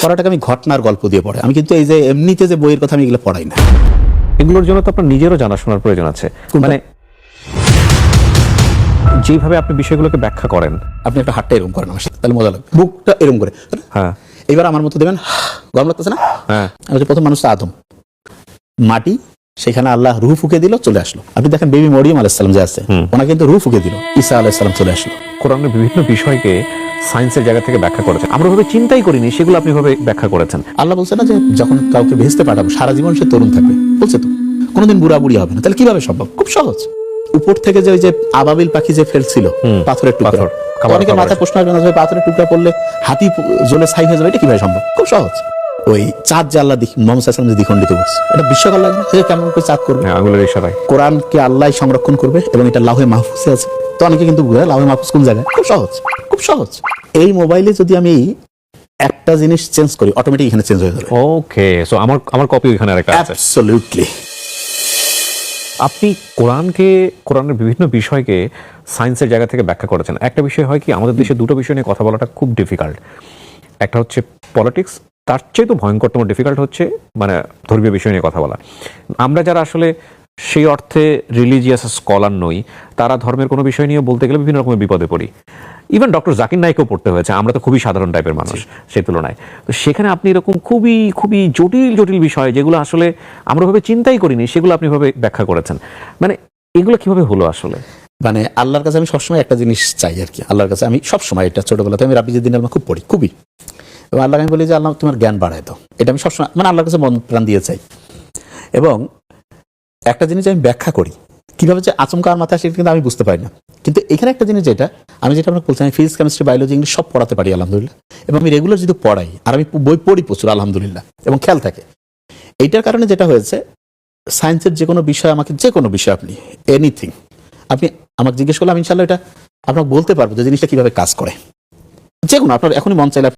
পড়াটাকে আমি ঘটনার গল্প দিয়ে পড়ে, আমি কিন্তু এই যে এমনিতে যে বইয়ের কথা আমি এগুলো পড়াই না। এগুলোর জন্য তো আপনার নিজেরও জানাশোনার প্রয়োজন আছে। মানে যেভাবে আপনি বিষয়গুলোকে ব্যাখ্যা করেন, আপনি একটা হাতটা এরকম করেন আমার সাথে, তাহলে মজা লাগবে। বুকটা এরকম করে, হ্যাঁ এবার আমার মতো দেবেন, গরম লাগতেছে না? হ্যাঁ, আমি হচ্ছে প্রথম মানুষ তো আদম, মাটি, সেখানে আল্লাহ রুহ ফুকে দিল, চলে আসলো। আপনি দেখেন বেবি মরিয়ম আলাইহিস সালাম যে আছে, ওনাকে কিন্তু রুহ ফুকে দিল, ঈসা আলাইহিস সালাম চলে আসলো। কোরআনের বিভিন্ন বিষয়কে সায়েন্সের জায়গা থেকে ব্যাখ্যা করেছেন, আমরা ভাবে চিন্তাই করিনি, সেগুলো আপনি ভাবে ব্যাখ্যা করেছেন। আল্লাহ বলছে না যে যখন কাউকে ভেস্তে পাঠাবো সারা জীবন সে তরুণ থাকবে, বলছে তো কোনোদিন বুড়া বুড়ি হবে না। তাহলে কিভাবে সম্ভব? খুব সহজ। উপর থেকে যে ওই যে আবাবিল পাখি যে ফেলছিল পাথরের টুকরা, অনেকে মাথায় প্রশ্ন আসবে না যে পাথরের টুকরা পড়লে হাতি জ্বলে ছাই হয়ে যাবে, এটা কিভাবে সম্ভব? খুব সহজ। ওই চাঁদ যে আল্লাহ মোহাম্মদ সাল্লাল্লাহু আলাইহি ওয়াসাল্লাম যে দ্বিখণ্ডিত করছে, এটা বিশ্বকাল লাগে না? সে কেমন করে চাঁদ করবে? আঙুলের ইশারায় কোরআনকে আল্লাহ সংরক্ষণ করবে এবং এটা লাউহে মাহফুজে আছে। তো অনেকে কিন্তু লাউহে মাহফুজ কোন জায়গায়? খুব সহজ, খুব সহজ। এই মোবাইলে যদি আমি একটা জিনিস চেঞ্জ করি, অটোমেটিক এখানে চেঞ্জ হয়ে যাবে। ওকে, সো আমার কপি এখানে আরেকটা আছে। অ্যাবসলিউটলি। আপনি কোরআনের বিভিন্ন বিষয়কে সায়েন্সের জায়গা থেকে ব্যাখ্যা করেছেন। একটা বিষয় হয় কি, আমাদের দেশে দুটো বিষয় নিয়ে কথা বলাটা খুব ডিফিকাল্ট। একটা হচ্ছে পলিটিক্স, তার চেয়ে তো ভয়ঙ্করতম ডিফিকাল্ট হচ্ছে মানে ধর্মীয় বিষয় নিয়ে কথা বলা। আমরা যারা আসলে সেই অর্থে রিলিজিয়াস স্কলার নই, তারা ধর্মের কোনো বিষয় নিয়ে বলতে গেলে বিভিন্ন রকমের বিপদে পড়ি। ইভেন ডক্টর জাকির নাইকও পড়তে হয়েছে, আমরা তো খুবই সাধারণ টাইপের মানুষ সেই তুলনায়। তো সেখানে আপনি এরকম খুবই খুবই জটিল জটিল বিষয়, যেগুলো আসলে আমরা ভাবে চিন্তাই করিনি, সেগুলো আপনি ভাবে ব্যাখ্যা করেছেন। মানে এগুলো কিভাবে হলো আসলে? মানে আল্লাহর কাছে আমি সবসময় একটা জিনিস চাই আর কি। আল্লাহর কাছে আমি সবসময়, এটা ছোটবেলাতে আমি রাব্বি জিদ্দিন আলমা খুব পড়ি, খুবই। এবং আল্লাহকে আমি বলি যে আল্লাহ তোমার জ্ঞান বাড়ায় দাও, এটা আমি সবসময় মানে আল্লাহর কাছে মন প্রাণ দিয়ে চাই। এবং একটা জিনিস আমি ব্যাখ্যা করি, কিভাবে যে আচমকা আর মাথায় আসে কিন্তু আমি বুঝতে পারি না। কিন্তু এখানে একটা জিনিস যেটা আপনাকে বলছি, আমি ফিজিক্স, কেমিস্ট্রি, বায়োলজি, ইংলিশ সব পড়াতে পারি আলহামদুলিল্লাহ। এবং আমি রেগুলার যদি পড়াই, আর আমি বই পড়ি প্রচুর আলহামদুলিল্লাহ, এবং খেয়াল থাকে। এইটার কারণে যেটা হয়েছে, সায়েন্সের যে কোনো বিষয়, আমাকে যে কোনো বিষয় আপনি এনিথিং আপনি আমাকে জিজ্ঞেস করলে আমি ইনশাল্লাহ এটা আপনাকে বলতে পারবো যে জিনিসটা কিভাবে কাজ করে। যে কোনো আপনার এখনই মন চাইলে